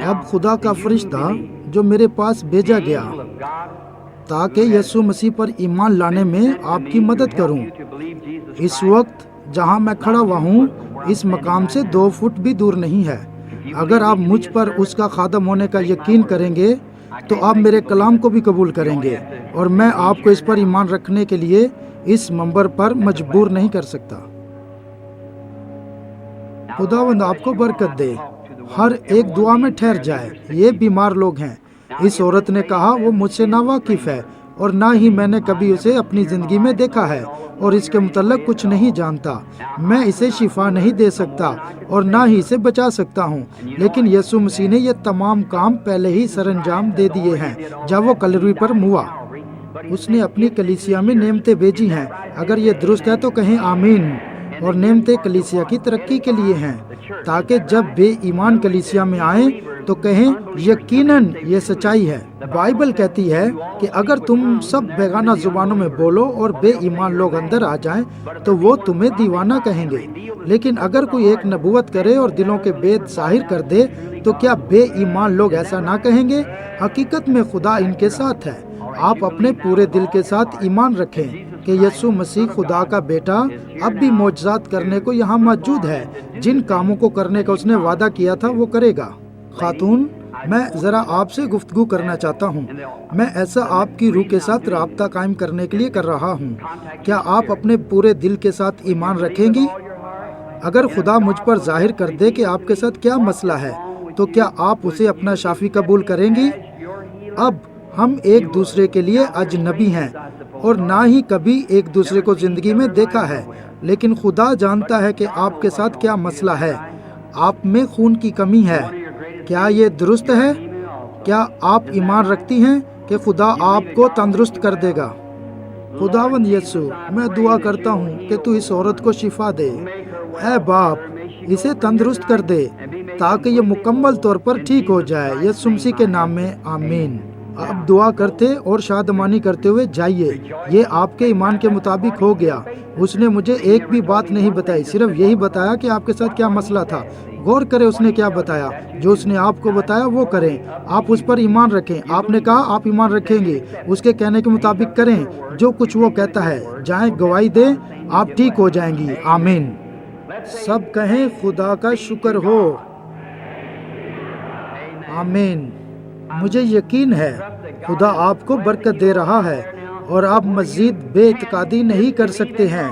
اب خدا کا فرشتہ جو میرے پاس بھیجا گیا تاکہ یسوع مسیح پر ایمان لانے میں آپ کی مدد کروں، اس وقت جہاں میں کھڑا ہوا ہوں اس مقام سے 2 فٹ بھی دور نہیں ہے۔ اگر آپ مجھ پر اس کا خادم ہونے کا یقین کریں گے تو آپ میرے کلام کو بھی قبول کریں گے، اور میں آپ کو اس پر ایمان رکھنے کے لیے اس منبر پر مجبور نہیں کر سکتا۔ خداوند آپ کو برکت دے۔ ہر ایک دعا میں ٹھہر جائے۔ یہ بیمار لوگ ہیں۔ اس عورت نے کہا وہ مجھ سے ناواقف ہے اور نہ ہی میں نے کبھی اسے اپنی زندگی میں دیکھا ہے اور اس کے متعلق کچھ نہیں جانتا۔ میں اسے شفا نہیں دے سکتا اور نہ ہی اسے بچا سکتا ہوں، لیکن یسوع مسیح نے یہ تمام کام پہلے ہی سر انجام دے دیے ہیں جب وہ کلوری پر موا۔ اس نے اپنی کلیسیا میں نعمتیں بھیجی ہیں۔ اگر یہ درست ہے تو کہیں آمین۔ اور نعمتیں کلیسیا کی ترقی کے لیے ہیں، تاکہ جب بے ایمان کلیسیا میں آئیں تو کہیں یقیناً یہ سچائی ہے۔ بائبل کہتی ہے کہ اگر تم سب بیگانہ زبانوں میں بولو اور بے ایمان لوگ اندر آ جائیں تو وہ تمہیں دیوانہ کہیں گے، لیکن اگر کوئی ایک نبوت کرے اور دلوں کے بید ظاہر کر دے تو کیا بے ایمان لوگ ایسا نہ کہیں گے؟ حقیقت میں خدا ان کے ساتھ ہے۔ آپ اپنے پورے دل کے ساتھ ایمان رکھیں کہ یسوع مسیح خدا کا بیٹا اب بھی معجزات کرنے کو یہاں موجود ہے۔ جن کاموں کو کرنے کا اس نے وعدہ کیا تھا وہ کرے گا۔ خاتون، میں ذرا آپ سے گفتگو کرنا چاہتا ہوں۔ میں ایسا آپ کی روح کے ساتھ رابطہ قائم کرنے کے لیے کر رہا ہوں۔ کیا آپ اپنے پورے دل کے ساتھ ایمان رکھیں گی؟ اگر خدا مجھ پر ظاہر کر دے کہ آپ کے ساتھ کیا مسئلہ ہے تو کیا آپ اسے اپنا شافی قبول کریں گی؟ اب ہم ایک دوسرے کے لیے اجنبی ہیں اور نہ ہی کبھی ایک دوسرے کو زندگی میں دیکھا ہے، لیکن خدا جانتا ہے کہ آپ کے ساتھ کیا مسئلہ ہے۔ آپ میں خون کی کمی ہے۔ کیا یہ درست ہے؟ کیا آپ ایمان رکھتی ہیں کہ خدا آپ کو تندرست کر دے گا؟ خداوند یسوع، میں دعا کرتا ہوں کہ تو اس عورت کو شفا دے۔ اے باپ، اسے تندرست کر دے تاکہ یہ مکمل طور پر ٹھیک ہو جائے۔ یسوع مسیح کے نام میں آمین۔ آپ دعا کرتے اور شادمانی کرتے ہوئے جائیے۔ یہ آپ کے ایمان کے مطابق ہو گیا۔ اس نے مجھے ایک بھی بات نہیں بتائی، صرف یہی بتایا کہ آپ کے ساتھ کیا مسئلہ تھا۔ غور کریں اس نے کیا بتایا۔ جو اس نے آپ کو بتایا وہ کریں۔ آپ اس پر ایمان رکھیں۔ آپ نے کہا آپ ایمان رکھیں گے، اس کے کہنے کے مطابق کریں جو کچھ وہ کہتا ہے۔ جائیں گواہی دیں، آپ ٹھیک ہو جائیں گی۔ آمین۔ سب کہیں خدا کا شکر ہو۔ آمین۔ مجھے یقین ہے خدا آپ کو برکت دے رہا ہے اور آپ مزید بے اعتقادی نہیں کر سکتے ہیں،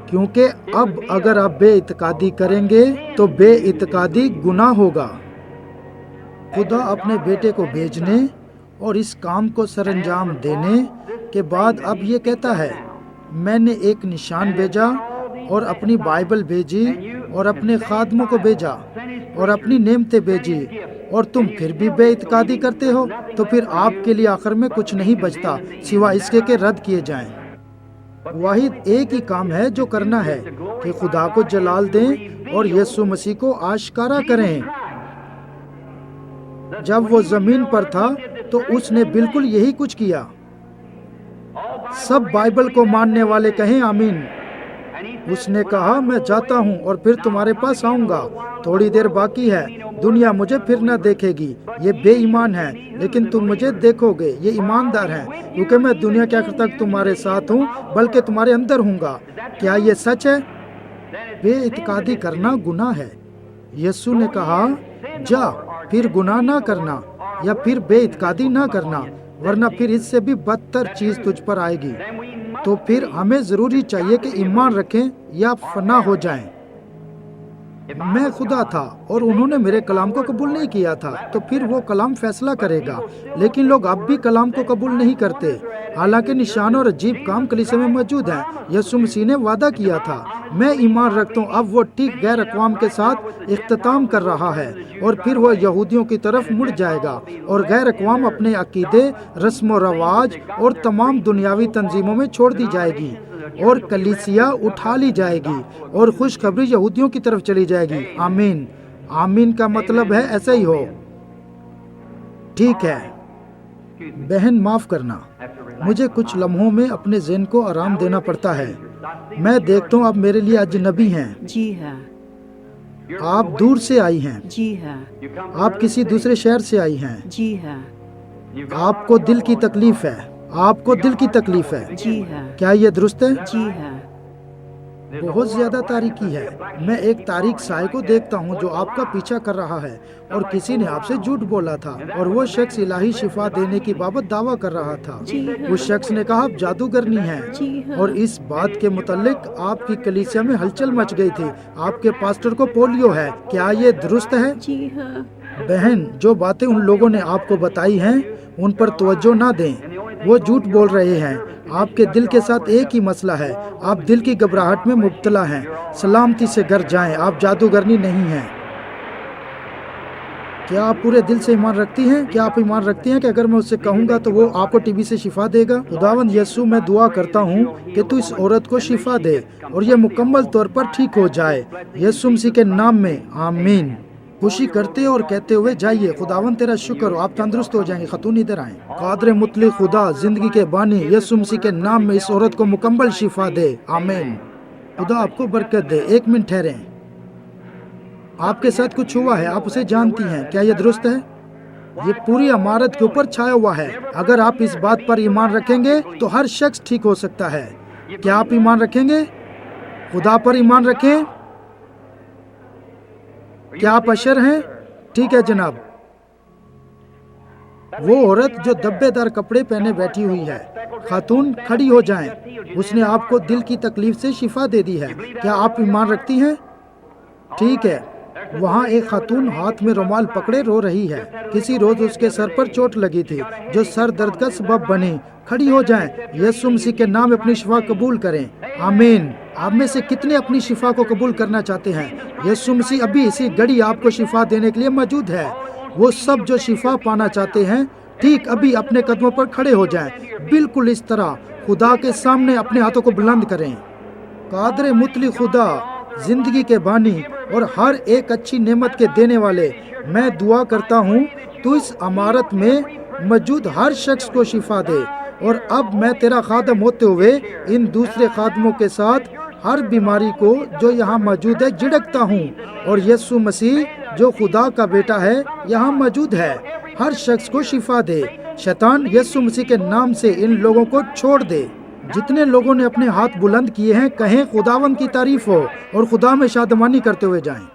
کیونکہ اب اگر آپ بے اعتقادی کریں گے تو بے اعتقادی گناہ ہوگا۔ خدا اپنے بیٹے کو بھیجنے اور اس کام کو سر انجام دینے کے بعد اب یہ کہتا ہے، میں نے ایک نشان بھیجا اور اپنی بائبل بھیجی اور اپنے خادموں کو بھیجا اور اپنی نعمتیں بھیجی، اور تم پھر بھی بے اعتقادی کرتے ہو، تو پھر آپ کے لیے آخر میں کچھ نہیں بچتا سوائے اس کے کہ رد کیے جائیں۔ واحد ایک ہی کام ہے جو کرنا ہے کہ خدا کو جلال دیں اور یسوع مسیح کو آشکارا کریں۔ جب وہ زمین پر تھا تو اس نے بالکل یہی کچھ کیا۔ سب بائبل کو ماننے والے کہیں آمین۔ اس نے کہا میں جاتا ہوں اور پھر تمہارے پاس آؤں گا۔ تھوڑی دیر باقی ہے، دنیا مجھے پھر نہ دیکھے گی۔ یہ بے ایمان ہے، لیکن تم مجھے دیکھو گے۔ یہ ایماندار ہیں، کیونکہ میں دنیا کے آخر تک تمہارے ساتھ ہوں، بلکہ تمہارے اندر ہوں گا۔ کیا یہ سچ ہے؟ بے اعتقادی کرنا گناہ ہے۔ یسوع نے کہا جا، پھر گناہ نہ کرنا یا پھر بے اعتقادی نہ کرنا، ورنہ پھر اس سے بھی بدتر چیز تجھ پر آئے گی۔ تو پھر ہمیں ضروری چاہیے کہ ایمان رکھیں یا فنا ہو جائیں۔ میں خدا تھا اور انہوں نے میرے کلام کو قبول نہیں کیا تھا، تو پھر وہ کلام فیصلہ کرے گا۔ لیکن لوگ اب بھی کلام کو قبول نہیں کرتے، حالانکہ نشان اور عجیب کام کلیسے میں موجود ہیں۔ یسوع مسیح نے وعدہ کیا تھا، میں ایمان رکھتا ہوں۔ اب وہ ٹھیک غیر اقوام کے ساتھ اختتام کر رہا ہے، اور پھر وہ یہودیوں کی طرف مڑ جائے گا، اور غیر اقوام اپنے عقیدے، رسم و رواج اور تمام دنیاوی تنظیموں میں چھوڑ دی جائے گی، اور کلیسیا اٹھا لی جائے گی، اور خوشخبری یہودیوں کی طرف چلی جائے گی۔ آمین۔ آمین کا مطلب ہے ایسا ہی ہو۔ ٹھیک ہے بہن، معاف کرنا، مجھے کچھ لمحوں میں اپنے ذہن کو آرام دینا پڑتا ہے۔ میں دیکھتا ہوں آپ میرے لیے اجنبی ہیں۔ جی ہاں۔ آپ دور سے آئی ہیں، جی ہاں، آپ کسی دوسرے شہر سے آئی ہیں، جی ہاں، آپ کو دل کی تکلیف ہے، آپ کو دل کی تکلیف ہے، جی ہاں، کیا یہ درست ہے؟ جی ہاں، بہت زیادہ تاریکی ہے، میں ایک تاریک سائے کو دیکھتا ہوں جو آپ کا پیچھا کر رہا ہے، اور کسی نے آپ سے جھوٹ بولا تھا، اور وہ شخص الہی شفا دینے کی بابت دعویٰ کر رہا تھا۔ جی ہاں، اس شخص نے کہا آپ جادوگرنی ہیں، جی ہاں، اور اس بات کے متعلق آپ کی کلیسیا میں ہلچل مچ گئی تھی، آپ کے پاسٹر کو پولیو ہے، کیا یہ درست ہے؟ جی ہاں، بہن، جو باتیں ان لوگوں نے آپ کو بتائی ہیں ان پر توجہ نہ دیں، وہ جھوٹ بول رہے ہیں، آپ کے دل کے ساتھ ایک ہی مسئلہ ہے، آپ دل کی گھبراہٹ میں مبتلا ہیں، سلامتی سے گھر جائیں، آپ جادوگرنی نہیں ہیں۔ کیا آپ پورے دل سے ایمان رکھتی ہیں؟ کیا آپ ایمان رکھتی ہیں کہ اگر میں اس سے کہوں گا تو وہ آپ کو ٹی بی سے شفا دے گا؟ خداوند یسوع، میں دعا کرتا ہوں کہ تو اس عورت کو شفا دے اور یہ مکمل طور پر ٹھیک ہو جائے، یسوع مسیح کے نام میں، آمین۔ خوشی کرتے اور کہتے ہوئے جائیے، خداوند تیرا شکر ہو، آپ تندرست ہو جائیں گے۔ خاتون ادھر آئیں۔ قادر مطلق خدا، زندگی کے بانی، یسوع مسیح کے نام میں اس عورت کو مکمل شفا دے، آمین۔ خدا آپ کو برکت دے۔ 1 منٹ ٹھہریں، آپ کے ساتھ کچھ ہوا ہے، آپ اسے جانتی ہیں، کیا یہ درست ہے؟ یہ پوری عمارت کے اوپر چھایا ہوا ہے، اگر آپ اس بات پر ایمان رکھیں گے تو ہر شخص ٹھیک ہو سکتا ہے۔ کیا آپ ایمان رکھیں گے؟ خدا پر ایمان رکھیں۔ کیا آپ اشر ہیں؟ ٹھیک ہے جناب۔ وہ عورت جو دبے دار کپڑے پہنے بیٹھی ہوئی ہے، خاتون کھڑی ہو جائیں، اس نے آپ کو دل کی تکلیف سے شفا دے دی ہے، کیا آپ ایمان رکھتی ہیں؟ ٹھیک ہے۔ وہاں ایک خاتون ہاتھ میں رومال پکڑے رو رہی ہے، کسی روز اس کے سر پر چوٹ لگی تھی جو سر درد کا سبب بنی۔ کھڑی ہو جائیں، یسوع مسیح کے نام میں اپنی شفا قبول کریں، آمین۔ آپ میں سے کتنے اپنی شفا کو قبول کرنا چاہتے ہیں؟ یسوع مسیح ابھی اسی گھڑی آپ کو شفا دینے کے لیے موجود ہے۔ وہ سب جو شفا پانا چاہتے ہیں، ٹھیک ابھی اپنے قدموں پر کھڑے ہو جائیں، بالکل اس طرح خدا کے سامنے اپنے ہاتھوں کو بلند کریں۔ قادر مطلق خدا، زندگی کے بانی اور ہر ایک اچھی نعمت کے دینے والے، میں دعا کرتا ہوں تو اس عمارت میں موجود ہر شخص کو شفا دے، اور اب میں تیرا خادم ہوتے ہوئے ان دوسرے خادموں کے ساتھ ہر بیماری کو جو یہاں موجود ہے جھڑکتا ہوں، اور یسوع مسیح جو خدا کا بیٹا ہے یہاں موجود ہے، ہر شخص کو شفا دے۔ شیطان، یسوع مسیح کے نام سے ان لوگوں کو چھوڑ دے۔ جتنے لوگوں نے اپنے ہاتھ بلند کیے ہیں، کہیں خداوند کی تعریف ہو اور خدا میں شادمانی کرتے ہوئے جائیں۔